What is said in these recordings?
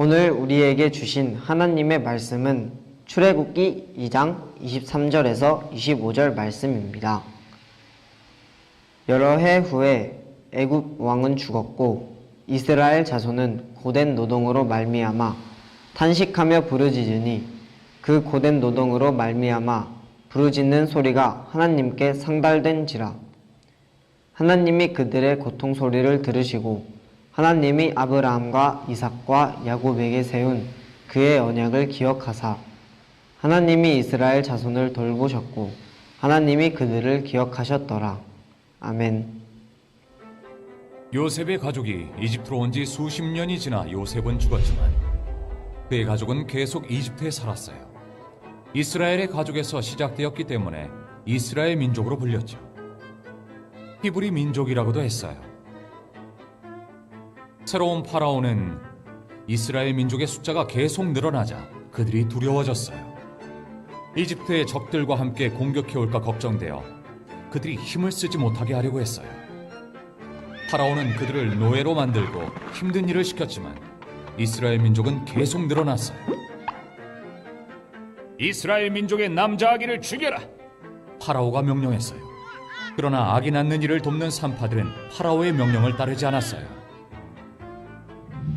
오늘 우리에게 주신 하나님의 말씀은 출애굽기 2장 23절에서 25절 말씀입니다. 여러 해 후에 애굽 왕은 죽었고 이스라엘 자손은 고된 노동으로 말미암아 탄식하며 부르짖으니 그 고된 노동으로 말미암아 부르짖는 소리가 하나님께 상달된지라. 하나님이 그들의 고통 소리를 들으시고 하나님이 아브라함과 이삭과 야곱에게 세운 그의 언약을 기억하사 하나님이 이스라엘 자손을 돌보셨고 하나님이 그들을 기억하셨더라. 아멘. 요셉의 가족이 이집트로 온 지 수십 년이 지나 요셉은 죽었지만 그의 가족은 계속 이집트에 살았어요. 이스라엘의 가족에서 시작되었기 때문에 이스라엘 민족으로 불렸죠. 히브리 민족이라고도 했어요. 새로운 파라오는 이스라엘 민족의 숫자가 계속 늘어나자 그들이 두려워졌어요. 이집트의 적들과 함께 공격해올까 걱정되어 그들이 힘을 쓰지 못하게 하려고 했어요. 파라오는 그들을 노예로 만들고 힘든 일을 시켰지만 이스라엘 민족은 계속 늘어났어요. 이스라엘 민족의 남자 아기를 죽여라! 파라오가 명령했어요. 그러나 아기 낳는 일을 돕는 산파들은 파라오의 명령을 따르지 않았어요.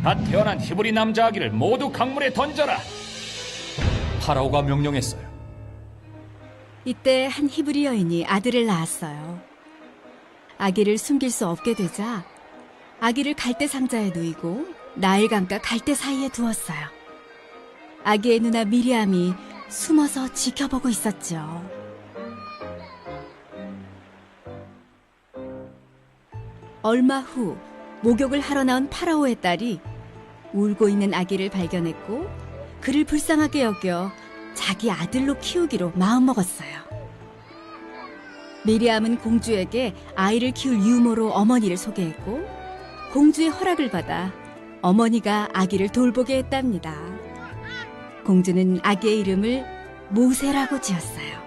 갓 태어난 히브리 남자 아기를 모두 강물에 던져라! 파라오가 명령했어요. 이때 한 히브리 여인이 아들을 낳았어요. 아기를 숨길 수 없게 되자 아기를 갈대 상자에 누이고 나일강과 갈대 사이에 두었어요. 아기의 누나 미리암이 숨어서 지켜보고 있었죠. 얼마 후 목욕을 하러 나온 파라오의 딸이 울고 있는 아기를 발견했고 그를 불쌍하게 여겨 자기 아들로 키우기로 마음먹었어요. 미리암은 공주에게 아이를 키울 유모로 어머니를 소개했고 공주의 허락을 받아 어머니가 아기를 돌보게 했답니다. 공주는 아기의 이름을 모세라고 지었어요.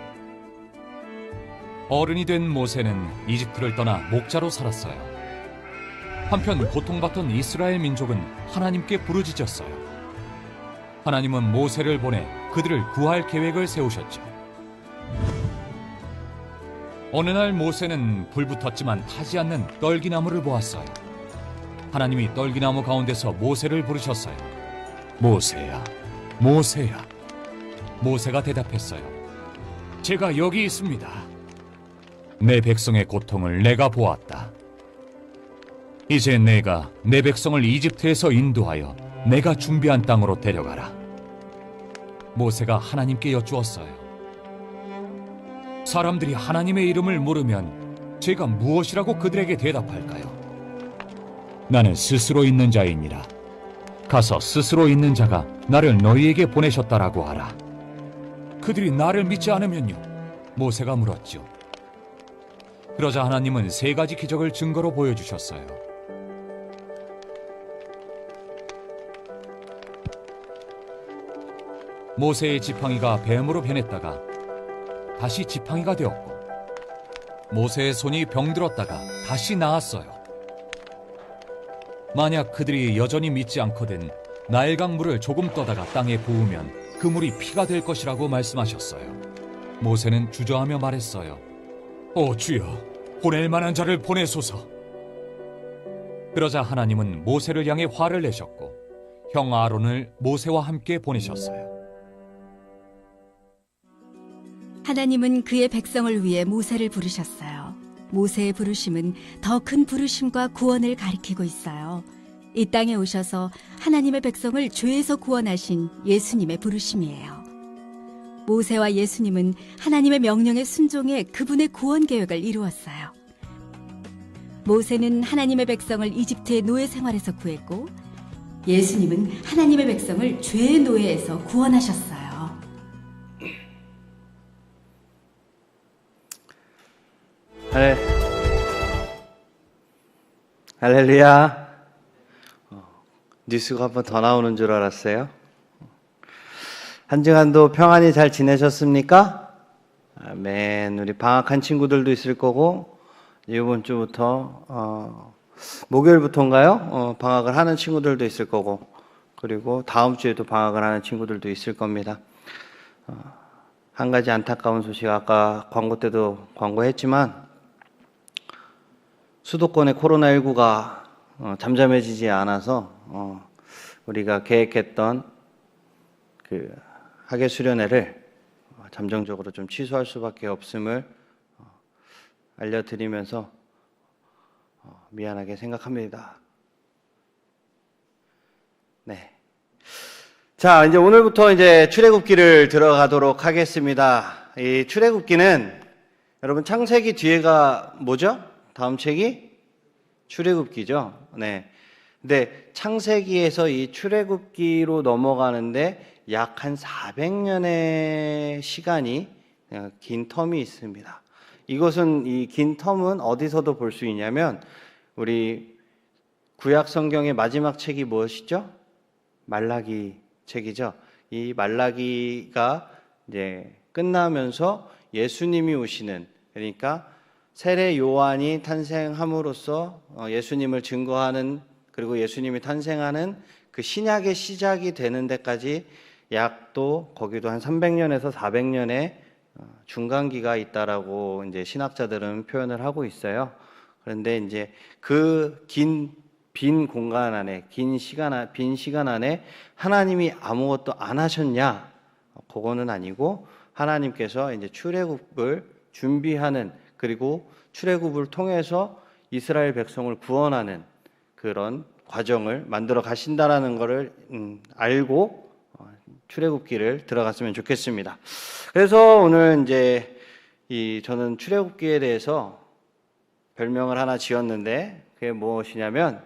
어른이 된 모세는 이집트를 떠나 목자로 살았어요. 한편 고통받던 이스라엘 민족은 하나님께 부르짖었어요. 하나님은 모세를 보내 그들을 구할 계획을 세우셨죠. 어느 날 모세는 불붙었지만 타지 않는 떨기나무를 보았어요. 하나님이 떨기나무 가운데서 모세를 부르셨어요. 모세야, 모세야. 모세가 대답했어요. 제가 여기 있습니다. 내 백성의 고통을 내가 보았다. 이제 내가 내 백성을 이집트에서 인도하여 내가 준비한 땅으로 데려가라. 모세가 하나님께 여쭈었어요. 사람들이 하나님의 이름을 물으면 제가 무엇이라고 그들에게 대답할까요? 나는 스스로 있는 자이니라. 가서 스스로 있는 자가 나를 너희에게 보내셨다라고 하라. 그들이 나를 믿지 않으면요? 모세가 물었죠. 그러자 하나님은 3가지 기적을 증거로 보여주셨어요. 모세의 지팡이가 뱀으로 변했다가 다시 지팡이가 되었고 모세의 손이 병들었다가 다시 나았어요. 만약 그들이 여전히 믿지 않거든 나일강 물을 조금 떠다가 땅에 부으면 그 물이 피가 될 것이라고 말씀하셨어요. 모세는 주저하며 말했어요. 오 주여, 보낼 만한 자를 보내소서. 그러자 하나님은 모세를 향해 화를 내셨고 형 아론을 모세와 함께 보내셨어요. 하나님은 그의 백성을 위해 모세를 부르셨어요. 모세의 부르심은 더 큰 부르심과 구원을 가리키고 있어요. 이 땅에 오셔서 하나님의 백성을 죄에서 구원하신 예수님의 부르심이에요. 모세와 예수님은 하나님의 명령에 순종해 그분의 구원 계획을 이루었어요. 모세는 하나님의 백성을 이집트의 노예 생활에서 구했고 예수님은 하나님의 백성을 죄의 노예에서 구원하셨어요. 할렐루야. 뉴스가 한 번 더 나오는 줄 알았어요. 한 주간도 평안히 잘 지내셨습니까? 아멘. 우리 방학한 친구들도 있을 거고 이번 주부터 목요일부터인가요? 방학을 하는 친구들도 있을 거고 그리고 다음 주에도 방학을 하는 친구들도 있을 겁니다. 한 가지 안타까운 소식, 아까 광고 때도 광고했지만 수도권의 코로나19가 잠잠해지지 않아서 우리가 계획했던 그 학예 수련회를 잠정적으로 좀 취소할 수밖에 없음을 알려드리면서 미안하게 생각합니다. 네. 자, 이제 오늘부터 이제 출애굽기를 들어가도록 하겠습니다. 이 출애굽기는 여러분 창세기 뒤에가 뭐죠? 다음 책이 출애굽기죠. 네. 근데 창세기에서 이 출애굽기로 넘어가는데 약 한 400년의 시간이 긴 텀이 있습니다. 이것은 이 긴 텀은 어디서도 볼 수 있냐면 우리 구약 성경의 마지막 책이 무엇이죠? 말라기 책이죠. 이 말라기가 이제 끝나면서 예수님이 오시는, 그러니까 세례 요한이 탄생함으로써 예수님을 증거하는, 그리고 예수님이 탄생하는 그 신약의 시작이 되는 데까지 약 또 거기도 한 300년에서 400년의 중간기가 있다라고 이제 신학자들은 표현을 하고 있어요. 그런데 이제 그 빈 공간 안에, 빈 시간 안에 하나님이 아무것도 안 하셨냐? 그거는 아니고 하나님께서 이제 출애굽을 준비하는, 그리고 출애굽을 통해서 이스라엘 백성을 구원하는 그런 과정을 만들어 가신다라는 것을 알고 출애굽기를 들어갔으면 좋겠습니다. 그래서 오늘 이제 저는 출애굽기에 대해서 별명을 하나 지었는데 그게 무엇이냐면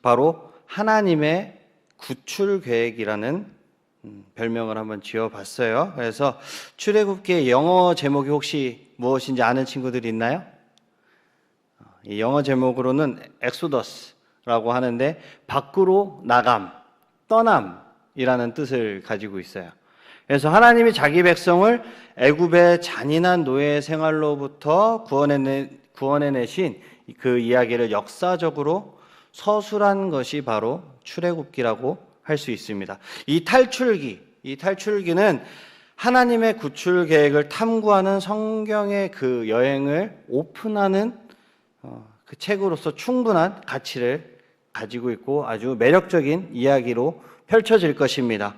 바로 하나님의 구출 계획이라는 별명을 한번 지어봤어요. 그래서 출애굽기의 영어 제목이 혹시 무엇인지 아는 친구들이 있나요? 이 영어 제목으로는 엑소더스라고 하는데 밖으로 나감, 떠남이라는 뜻을 가지고 있어요. 그래서 하나님이 자기 백성을 애굽의 잔인한 노예 생활로부터 구원해내신 그 이야기를 역사적으로 서술한 것이 바로 출애굽기라고 할 수 있습니다. 이 탈출기는 하나님의 구출 계획을 탐구하는 성경의 그 여행을 오픈하는 그 책으로서 충분한 가치를 가지고 있고 아주 매력적인 이야기로 펼쳐질 것입니다.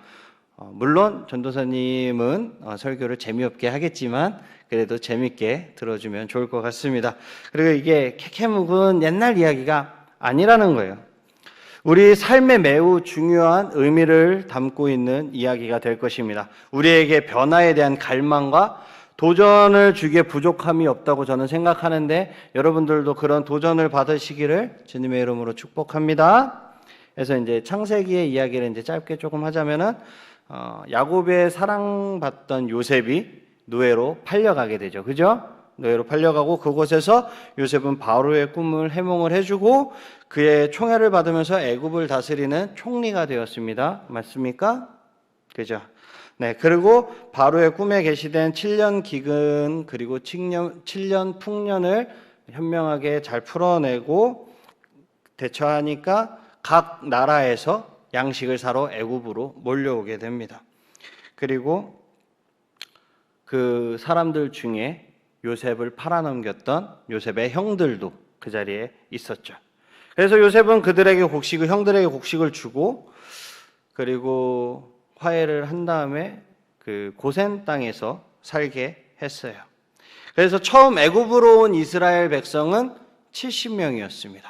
물론 전도사님은 설교를 재미없게 하겠지만 그래도 재밌게 들어주면 좋을 것 같습니다. 그리고 이게 캐캐묵은 옛날 이야기가 아니라는 거예요. 우리 삶에 매우 중요한 의미를 담고 있는 이야기가 될 것입니다. 우리에게 변화에 대한 갈망과 도전을 주기에 부족함이 없다고 저는 생각하는데 여러분들도 그런 도전을 받으시기를 주님의 이름으로 축복합니다. 그래서 이제 창세기의 이야기를 이제 짧게 조금 하자면은 야곱의 사랑받던 요셉이 노예로 팔려가게 되죠. 그죠? 노예로 팔려가고 그곳에서 요셉은 바로의 꿈을 해몽을 해주고 그의 총애를 받으면서 애굽을 다스리는 총리가 되었습니다. 맞습니까? 그죠? 네, 그리고 바로의 꿈에 계시된 7년 기근 그리고 7년 풍년을 현명하게 잘 풀어내고 대처하니까 각 나라에서 양식을 사러 애굽으로 몰려오게 됩니다. 그리고 그 사람들 중에 요셉을 팔아넘겼던 요셉의 형들도 그 자리에 있었죠. 그래서 요셉은 그들에게 형들에게 곡식을 주고 그리고 화해를 한 다음에 그 고센 땅에서 살게 했어요. 그래서 처음 애굽으로 온 이스라엘 백성은 70명이었습니다.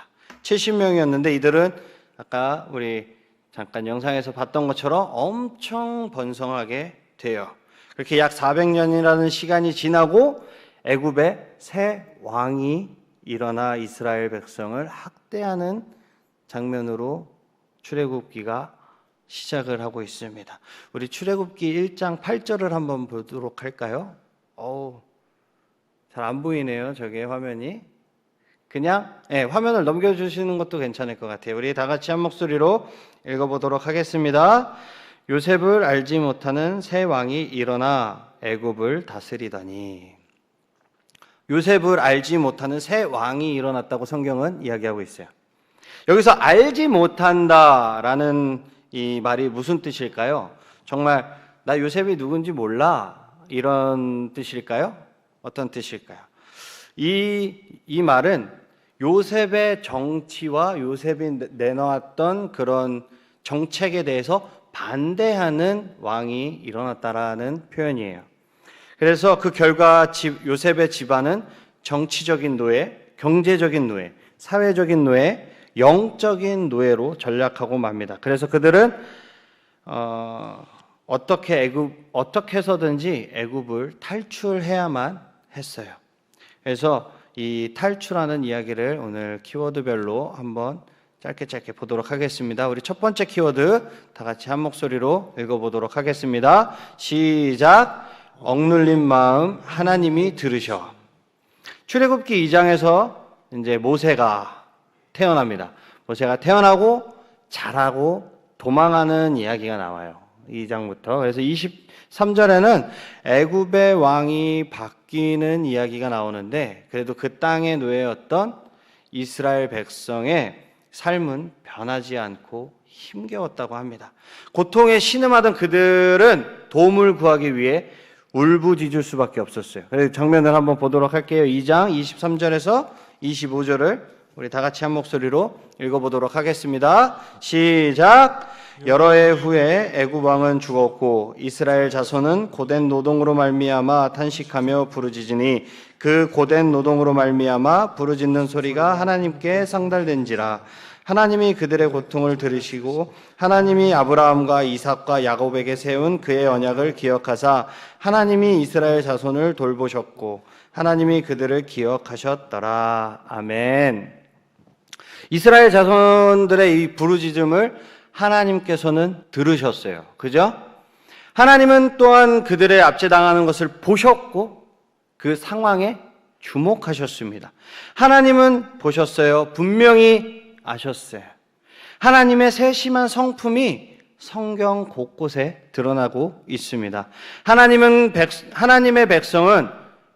70명이었는데 이들은 아까 우리 잠깐 영상에서 봤던 것처럼 엄청 번성하게 돼요. 그렇게 약 400년이라는 시간이 지나고 애굽에 새 왕이 일어나 이스라엘 백성을 학대하는 장면으로 출애굽기가 시작을 하고 있습니다. 우리 출애굽기 1장 8절을 한번 보도록 할까요? 잘 안 보이네요. 저게 화면이. 그냥 화면을 넘겨주시는 것도 괜찮을 것 같아요. 우리 다 같이 한 목소리로 읽어보도록 하겠습니다. 요셉을 알지 못하는 새 왕이 일어나 애굽을 다스리더니. 요셉을 알지 못하는 새 왕이 일어났다고 성경은 이야기하고 있어요. 여기서 알지 못한다라는 이 말이 무슨 뜻일까요? 정말 나 요셉이 누군지 몰라 이런 뜻일까요? 어떤 뜻일까요? 이 말은 요셉의 정치와 요셉이 내놓았던 그런 정책에 대해서 반대하는 왕이 일어났다라는 표현이에요. 그래서 그 결과 요셉의 집안은 정치적인 노예, 경제적인 노예, 사회적인 노예, 영적인 노예로 전락하고 맙니다. 그래서 그들은 어떻게 해서든지 애굽을 탈출해야만 했어요. 그래서 이 탈출하는 이야기를 오늘 키워드별로 한번 짧게 보도록 하겠습니다. 우리 첫 번째 키워드 다 같이 한 목소리로 읽어보도록 하겠습니다. 시작. 억눌린 마음 하나님이 들으셔. 출애굽기 2장에서 이제 모세가 태어납니다. 모세가 태어나고 자라고 도망하는 이야기가 나와요. 2장부터. 그래서 23절에는 애굽의 왕이 바뀌는 이야기가 나오는데 그래도 그 땅의 노예였던 이스라엘 백성의 삶은 변하지 않고 힘겨웠다고 합니다. 고통에 신음하던 그들은 도움을 구하기 위해 울부짖을 수밖에 없었어요. 그래서 장면을 한번 보도록 할게요. 2장 23절에서 25절을 우리 다 같이 한 목소리로 읽어보도록 하겠습니다. 시작. 여러 해 후에 애굽 왕은 죽었고 이스라엘 자손은 고된 노동으로 말미암아 탄식하며 부르짖으니 그 고된 노동으로 말미암아 부르짖는 소리가 하나님께 상달된지라. 하나님이 그들의 고통을 들으시고 하나님이 아브라함과 이삭과 야곱에게 세운 그의 언약을 기억하사 하나님이 이스라엘 자손을 돌보셨고 하나님이 그들을 기억하셨더라. 아멘. 이스라엘 자손들의 이 부르짖음을 하나님께서는 들으셨어요. 그죠? 하나님은 또한 그들의 압제당하는 것을 보셨고 그 상황에 주목하셨습니다. 하나님은 보셨어요. 분명히 아셨어요. 하나님의 세심한 성품이 성경 곳곳에 드러나고 있습니다. 하나님의 백성은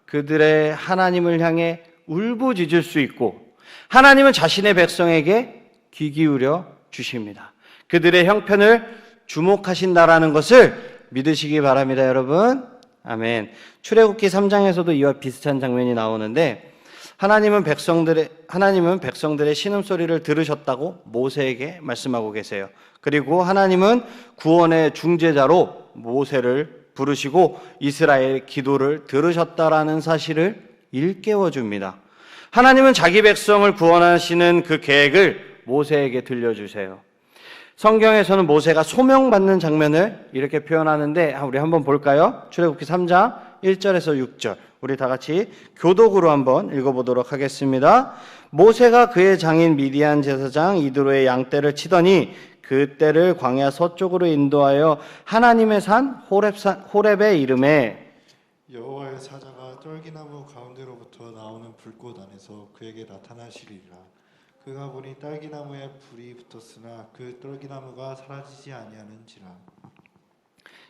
그들의 하나님을 향해 울부짖을 수 있고 하나님은 자신의 백성에게 귀 기울여 주십니다. 그들의 형편을 주목하신다라는 것을 믿으시기 바랍니다, 여러분. 아멘. 출애굽기 3장에서도 이와 비슷한 장면이 나오는데 하나님은 백성들의 신음소리를 들으셨다고 모세에게 말씀하고 계세요. 그리고 하나님은 구원의 중재자로 모세를 부르시고 이스라엘 기도를 들으셨다라는 사실을 일깨워 줍니다. 하나님은 자기 백성을 구원하시는 그 계획을 모세에게 들려주세요. 성경에서는 모세가 소명받는 장면을 이렇게 표현하는데 우리 한번 볼까요? 출애굽기 3장 1절에서 6절 우리 다 같이 교독으로 한번 읽어보도록 하겠습니다. 모세가 그의 장인 미디안 제사장 이드로의 양떼를 치더니 그 떼를 광야 서쪽으로 인도하여 하나님의 산 호렙의 이름에 여호와의 사자가 떨기나무 가운데로부터 나오는 불꽃 안에서 그에게 나타나시리라. 그가 보니 딸기나무에 불이 붙었으나 그 떨기나무가 사라지지 아니하는지라.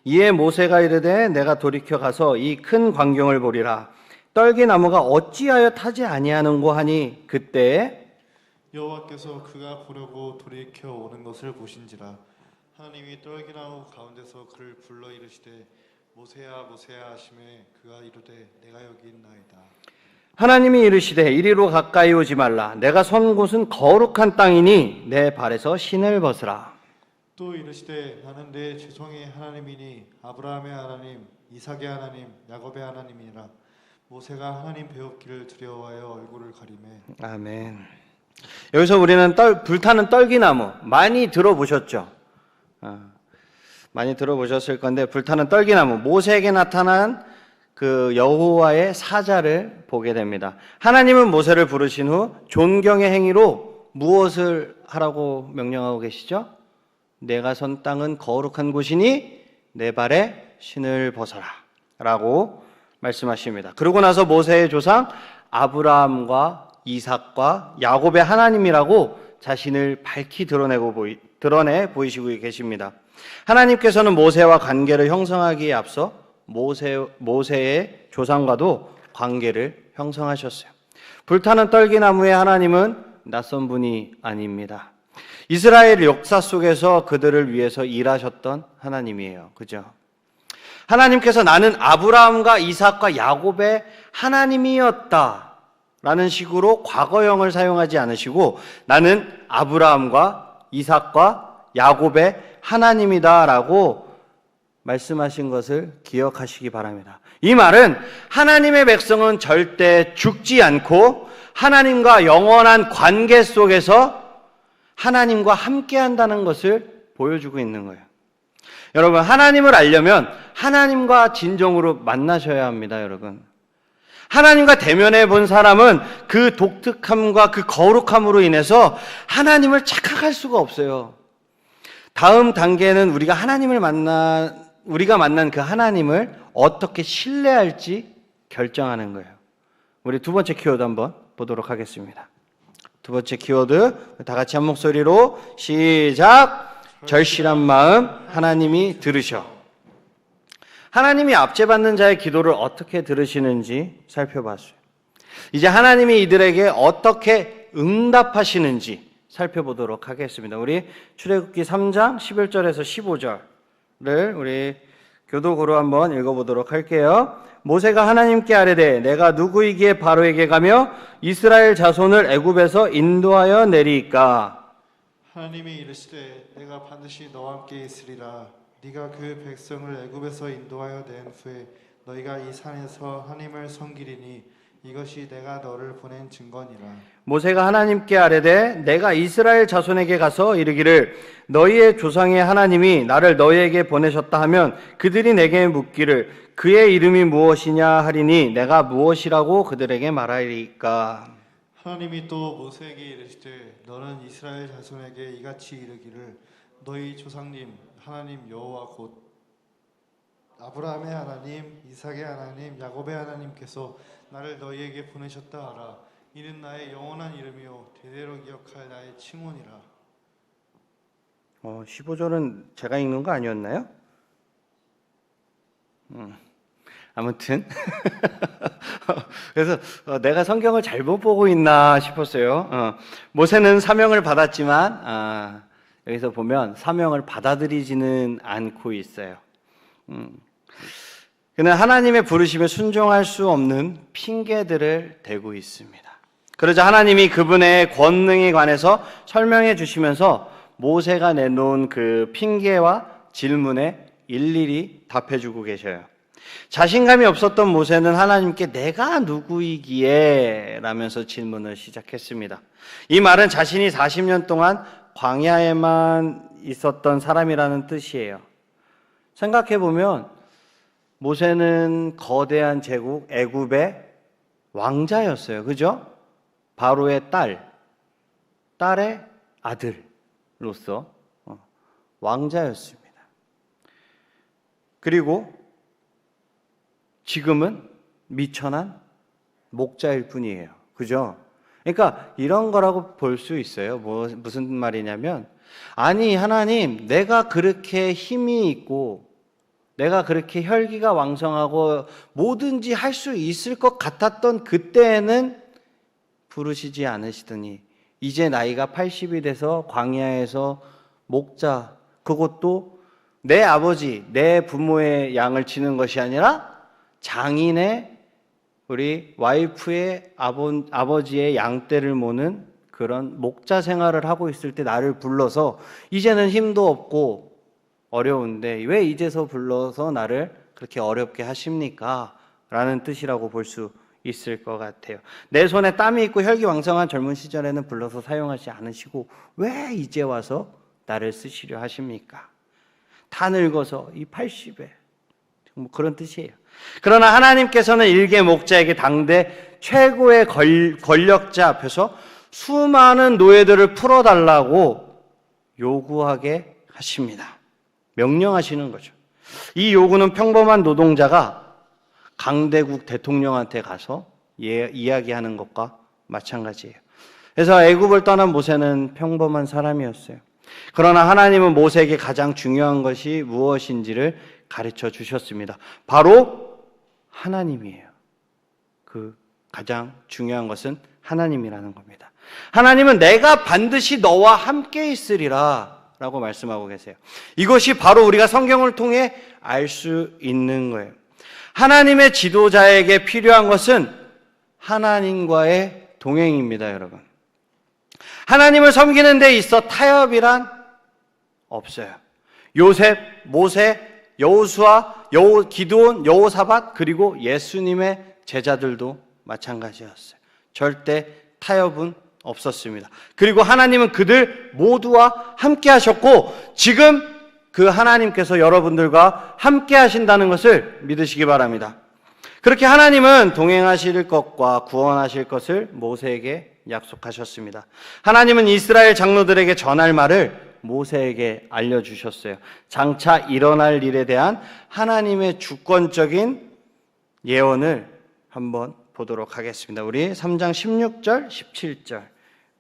이에 모세가 이르되 내가 돌이켜 가서 이 큰 광경을 보리라. 떨기나무가 어찌하여 타지 아니하는고 하니 그때 여호와께서 그가 보려고 돌이켜 오는 것을 보신지라. 하나님이 떨기나무 가운데서 그를 불러 이르시되 모세야 모세야 하시매 그가 이르되 내가 여기 있나이다. 하나님이 이르시되 이리로 가까이 오지 말라. 내가 선 곳은 거룩한 땅이니 내 발에서 신을 벗으라. 또 이르시되 나는 내 죄성의 하나님이니 아브라함의 하나님 이삭의 하나님 야곱의 하나님이라. 모세가 하나님 배웠기를 두려워하여 얼굴을 가리매. 아멘. 여기서 우리는 불타는 떨기나무 많이 들어보셨죠? 많이 들어보셨을 건데 불타는 떨기나무 모세에게 나타난 그 여호와의 사자를 보게 됩니다. 하나님은 모세를 부르신 후 존경의 행위로 무엇을 하라고 명령하고 계시죠? 내가 선 땅은 거룩한 곳이니 내 발에 신을 벗어라 라고 말씀하십니다. 그러고 나서 모세의 조상 아브라함과 이삭과 야곱의 하나님이라고 자신을 밝히 드러내 보이시고 계십니다. 하나님께서는 모세와 관계를 형성하기에 앞서 모세의 조상과도 관계를 형성하셨어요. 불타는 떨기나무의 하나님은 낯선 분이 아닙니다. 이스라엘 역사 속에서 그들을 위해서 일하셨던 하나님이에요. 그죠? 하나님께서 나는 아브라함과 이삭과 야곱의 하나님이었다 라는 식으로 과거형을 사용하지 않으시고 나는 아브라함과 이삭과 야곱의 하나님이다 라고 말씀하신 것을 기억하시기 바랍니다. 이 말은 하나님의 백성은 절대 죽지 않고 하나님과 영원한 관계 속에서 하나님과 함께 한다는 것을 보여주고 있는 거예요. 여러분, 하나님을 알려면 하나님과 진정으로 만나셔야 합니다, 여러분. 하나님과 대면해 본 사람은 그 독특함과 그 거룩함으로 인해서 하나님을 착각할 수가 없어요. 다음 단계는 우리가 만난 그 하나님을 어떻게 신뢰할지 결정하는 거예요. 우리 두 번째 키워드 한번 보도록 하겠습니다. 두 번째 키워드 다 같이 한 목소리로 시작. 절실한 마음 하나님이 들으셔. 하나님이 압제받는 자의 기도를 어떻게 들으시는지 살펴봤어요. 이제 하나님이 이들에게 어떻게 응답하시는지 살펴보도록 하겠습니다. 우리 출애굽기 3장 11절에서 15절을 우리 교독으로 한번 읽어보도록 할게요. 모세가 하나님께 아뢰되 내가 누구이기에 바로에게 가며 이스라엘 자손을 애굽에서 인도하여 내리이까. 하나님이 이르시되 내가 반드시 너와 함께 있으리라. 네가 그 백성을 애굽에서 인도하여 낸 후에 너희가 이 산에서 하나님을 섬기리니 이것이 내가 너를 보낸 증거니라. 모세가 하나님께 아뢰되 내가 이스라엘 자손에게 가서 이르기를 너희의 조상의 하나님이 나를 너희에게 보내셨다 하면 그들이 내게 묻기를 그의 이름이 무엇이냐 하리니 내가 무엇이라고 그들에게 말하리까. 하나님이 또 모세에게 이르시되 너는 이스라엘 자손에게 이같이 이르기를 너희 조상님 하나님 여호와 곧 아브라함의 하나님, 이삭의 하나님, 야곱의 하나님께서 나를 너희에게 보내셨다 하라. 이는 나의 영원한 이름이요 대대로 기억할 나의 칭호니라. 15절은 제가 읽는 거 아니었나요? 아무튼 그래서 내가 성경을 잘못 보고 있나 싶었어요. 모세는 사명을 받았지만 여기서 보면 사명을 받아들이지는 않고 있어요. 그는 하나님의 부르심에 순종할 수 없는 핑계들을 대고 있습니다. 그러자 하나님이 그분의 권능에 관해서 설명해 주시면서 모세가 내놓은 그 핑계와 질문에 일일이 답해 주고 계셔요. 자신감이 없었던 모세는 하나님께 내가 누구이기에? 라면서 질문을 시작했습니다. 이 말은 자신이 40년 동안 광야에만 있었던 사람이라는 뜻이에요. 생각해 보면 모세는 거대한 제국 애굽의 왕자였어요. 그죠? 바로의 딸의 아들로서 왕자였습니다. 그리고 지금은 미천한 목자일 뿐이에요. 그죠? 그러니까 이런 거라고 볼 수 있어요. 무슨 말이냐면, 아니, 하나님, 내가 그렇게 힘이 있고, 내가 그렇게 혈기가 왕성하고, 뭐든지 할 수 있을 것 같았던 그때에는 부르시지 않으시더니, 이제 나이가 80이 돼서 광야에서 목자, 그것도 내 아버지, 내 부모의 양을 치는 것이 아니라 장인의 우리 와이프의 아버지의 양떼를 모는 그런 목자 생활을 하고 있을 때 나를 불러서 이제는 힘도 없고 어려운데 왜 이제서 불러서 나를 그렇게 어렵게 하십니까? 라는 뜻이라고 볼 수 있을 것 같아요. 내 손에 땀이 있고 혈기왕성한 젊은 시절에는 불러서 사용하지 않으시고 왜 이제 와서 나를 쓰시려 하십니까? 다 늙어서 이 80에 뭐 그런 뜻이에요. 그러나 하나님께서는 일개 목자에게 당대 최고의 권력자 앞에서 수많은 노예들을 풀어달라고 요구하게 하십니다. 명령하시는 거죠. 이 요구는 평범한 노동자가 강대국 대통령한테 가서 이야기하는 것과 마찬가지예요. 그래서 애굽을 떠난 모세는 평범한 사람이었어요. 그러나 하나님은 모세에게 가장 중요한 것이 무엇인지를 가르쳐 주셨습니다. 바로 하나님이에요. 그 가장 중요한 것은 하나님이라는 겁니다. 하나님은 내가 반드시 너와 함께 있으리라 라고 말씀하고 계세요. 이것이 바로 우리가 성경을 통해 알 수 있는 거예요. 하나님의 지도자에게 필요한 것은 하나님과의 동행입니다, 여러분. 하나님을 섬기는 데 있어 타협이란 없어요. 요셉, 모세, 여호수아, 기드온, 여호사밧, 그리고 예수님의 제자들도 마찬가지였어요. 절대 타협은 없었습니다. 그리고 하나님은 그들 모두와 함께 하셨고 지금 그 하나님께서 여러분들과 함께 하신다는 것을 믿으시기 바랍니다. 그렇게 하나님은 동행하실 것과 구원하실 것을 모세에게 약속하셨습니다. 하나님은 이스라엘 장로들에게 전할 말을 모세에게 알려주셨어요. 장차 일어날 일에 대한 하나님의 주권적인 예언을 한번 보도록 하겠습니다. 우리 3장 16절, 17절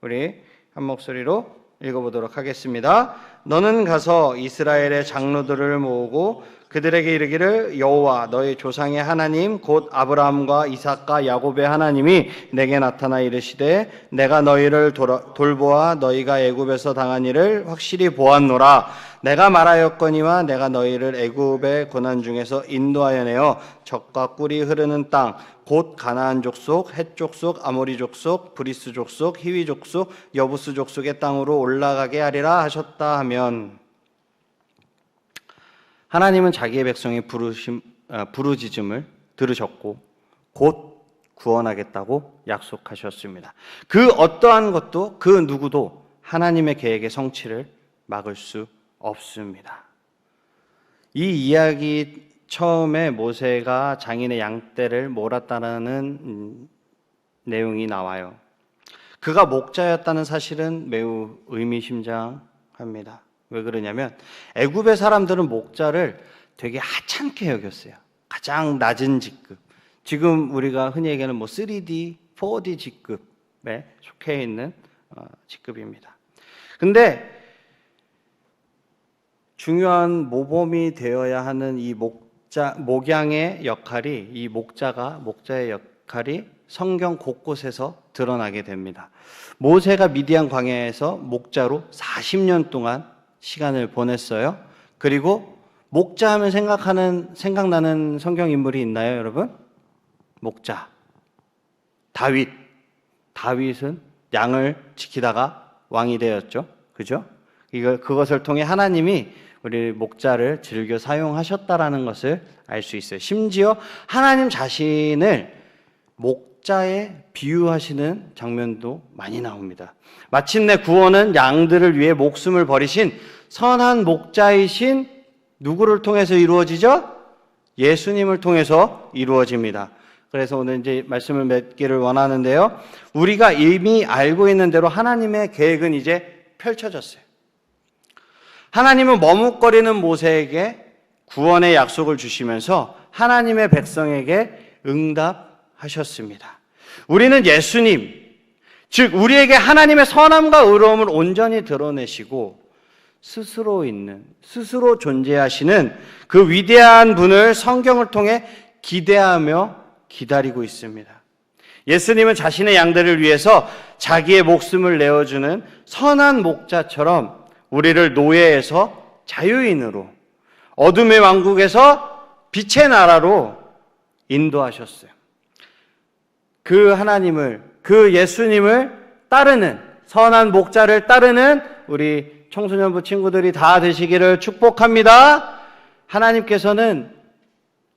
우리 한 목소리로 읽어보도록 하겠습니다. 너는 가서 이스라엘의 장로들을 모으고 그들에게 이르기를 여호와 너희 조상의 하나님 곧 아브라함과 이삭과 야곱의 하나님이 내게 나타나 이르시되 내가 너희를 돌보아 너희가 애굽에서 당한 일을 확실히 보았노라. 내가 말하였거니와 내가 너희를 애굽의 고난 중에서 인도하여 내어 젖과 꿀이 흐르는 땅 곧 가나안 족속, 헷 족속, 아모리 족속, 브리스 족속, 히위 족속, 여부스 족속의 땅으로 올라가게 하리라 하셨다 하면 하나님은 자기의 백성의 부르짖음을 들으셨고 곧 구원하겠다고 약속하셨습니다. 그 어떠한 것도 그 누구도 하나님의 계획의 성취를 막을 수 없습니다. 이 이야기 처음에 모세가 장인의 양떼를 몰았다는 내용이 나와요. 그가 목자였다는 사실은 매우 의미심장합니다. 왜 그러냐면 애굽의 사람들은 목자를 되게 하찮게 여겼어요. 가장 낮은 직급. 지금 우리가 흔히 얘기하는 3D, 4D 직급에 속해 있는 직급입니다. 근데 중요한 모범이 되어야 하는 이 목양의 역할이, 이 목자의 역할이 성경 곳곳에서 드러나게 됩니다. 모세가 미디안 광야에서 목자로 40년 동안 시간을 보냈어요. 그리고 목자 하면 생각나는 성경 인물이 있나요, 여러분? 목자. 다윗은 양을 지키다가 왕이 되었죠. 그죠? 그것을 통해 하나님이 우리 목자를 즐겨 사용하셨다라는 것을 알 수 있어요. 심지어 하나님 자신을 목자에 비유하시는 장면도 많이 나옵니다. 마침내 구원은 양들을 위해 목숨을 버리신 선한 목자이신 누구를 통해서 이루어지죠? 예수님을 통해서 이루어집니다. 그래서 오늘 이제 말씀을 맺기를 원하는데요. 우리가 이미 알고 있는 대로 하나님의 계획은 이제 펼쳐졌어요. 하나님은 머뭇거리는 모세에게 구원의 약속을 주시면서 하나님의 백성에게 응답하셨습니다. 우리는 예수님, 즉 우리에게 하나님의 선함과 의로움을 온전히 드러내시고 스스로 존재하시는 그 위대한 분을 성경을 통해 기대하며 기다리고 있습니다. 예수님은 자신의 양들을 위해서 자기의 목숨을 내어주는 선한 목자처럼 우리를 노예에서 자유인으로, 어둠의 왕국에서 빛의 나라로 인도하셨어요. 그 하나님을, 그 예수님을 따르는, 선한 목자를 따르는 우리 청소년부 친구들이 다 되시기를 축복합니다. 하나님께서는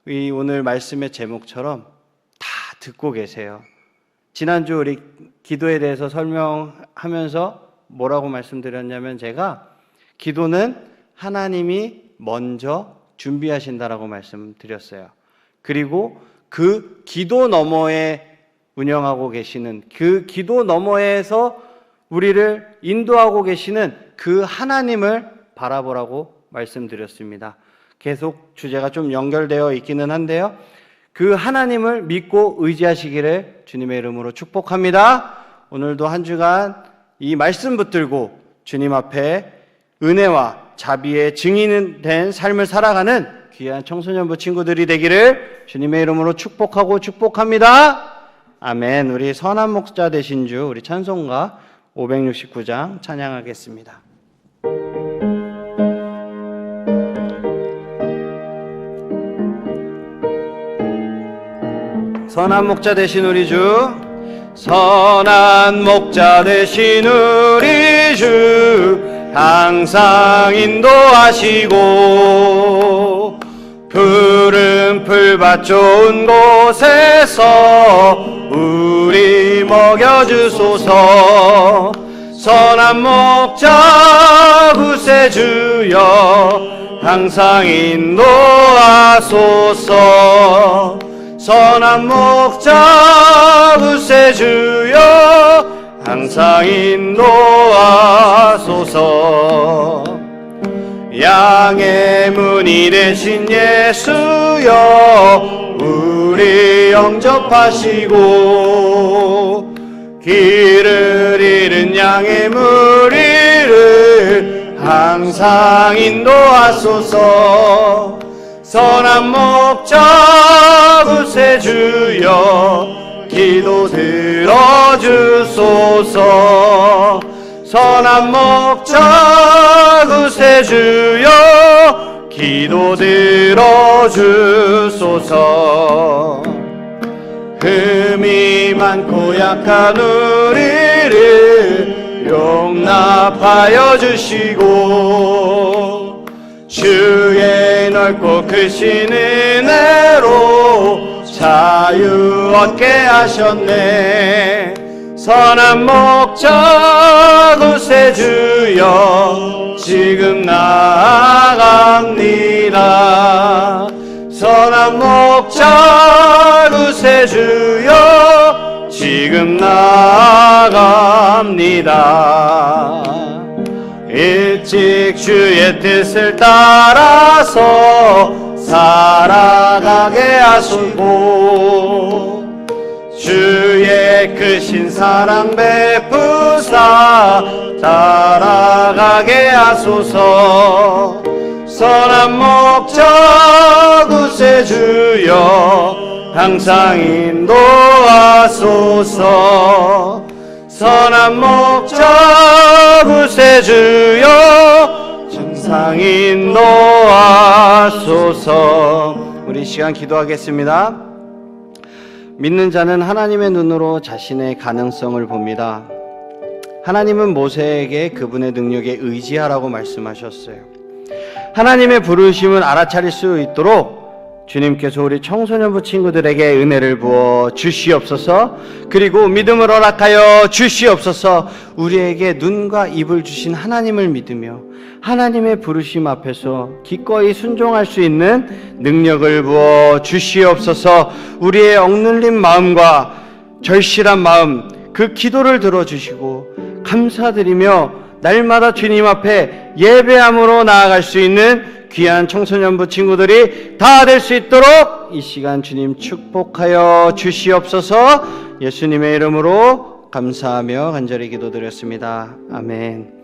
이 오늘 말씀의 제목처럼 다 듣고 계세요. 지난주 우리 기도에 대해서 설명하면서 뭐라고 말씀드렸냐면 제가 기도는 하나님이 먼저 준비하신다라고 말씀드렸어요. 그리고 그 기도 너머에 운영하고 계시는, 그 기도 너머에서 우리를 인도하고 계시는 그 하나님을 바라보라고 말씀드렸습니다. 계속 주제가 좀 연결되어 있기는 한데요. 그 하나님을 믿고 의지하시기를 주님의 이름으로 축복합니다. 오늘도 한 주간 이 말씀 붙들고 주님 앞에 은혜와 자비의 증인이 된 삶을 살아가는 귀한 청소년부 친구들이 되기를 주님의 이름으로 축복하고 축복합니다. 아멘. 우리 선한 목자 되신 주 우리 찬송가 569장 찬양하겠습니다. 선한 목자 되신 우리 주, 선한 목자 되신 우리 주, 항상 인도하시고 푸른 풀밭 좋은 곳에서 우리 먹여주소서. 선한 목자 구세주여 항상 인도하소서. 선한 목자 구세주여 항상 인도하소서. 양의 문이 되신 예수여 우리 영접하시고 길을 잃은 양의 무리를 항상 인도하소서. 선한 목자 구세주여 기도 들어주소서. 선한 목자 구세주여 기도 들어주소서. 흠이 많고 약한 우리를 용납하여 주시고 주의 넓고 크신 은혜로 자유 얻게 하셨네. 선한 목자 구세주여 지금 나아갑니다. 선한 목자 구세주여 지금 나아갑니다. 일찍 주의 뜻을 따라서 살아가게 하시고 주의 크신 사랑 베푸사 따라가게 하소서. 선한 목자 구세주여 항상 인도하소서. 선한 목자 구세주여 항상 인도하소서. 우리 이 시간 기도하겠습니다. 믿는 자는 하나님의 눈으로 자신의 가능성을 봅니다. 하나님은 모세에게 그분의 능력에 의지하라고 말씀하셨어요. 하나님의 부르심을 알아차릴 수 있도록 주님께서 우리 청소년부 친구들에게 은혜를 부어 주시옵소서. 그리고 믿음을 허락하여 주시옵소서. 우리에게 눈과 입을 주신 하나님을 믿으며 하나님의 부르심 앞에서 기꺼이 순종할 수 있는 능력을 부어 주시옵소서. 우리의 억눌린 마음과 절실한 마음 그 기도를 들어주시고 감사드리며 날마다 주님 앞에 예배함으로 나아갈 수 있는 귀한 청소년부 친구들이 다 될 수 있도록 이 시간 주님 축복하여 주시옵소서. 예수님의 이름으로 감사하며 간절히 기도드렸습니다. 아멘.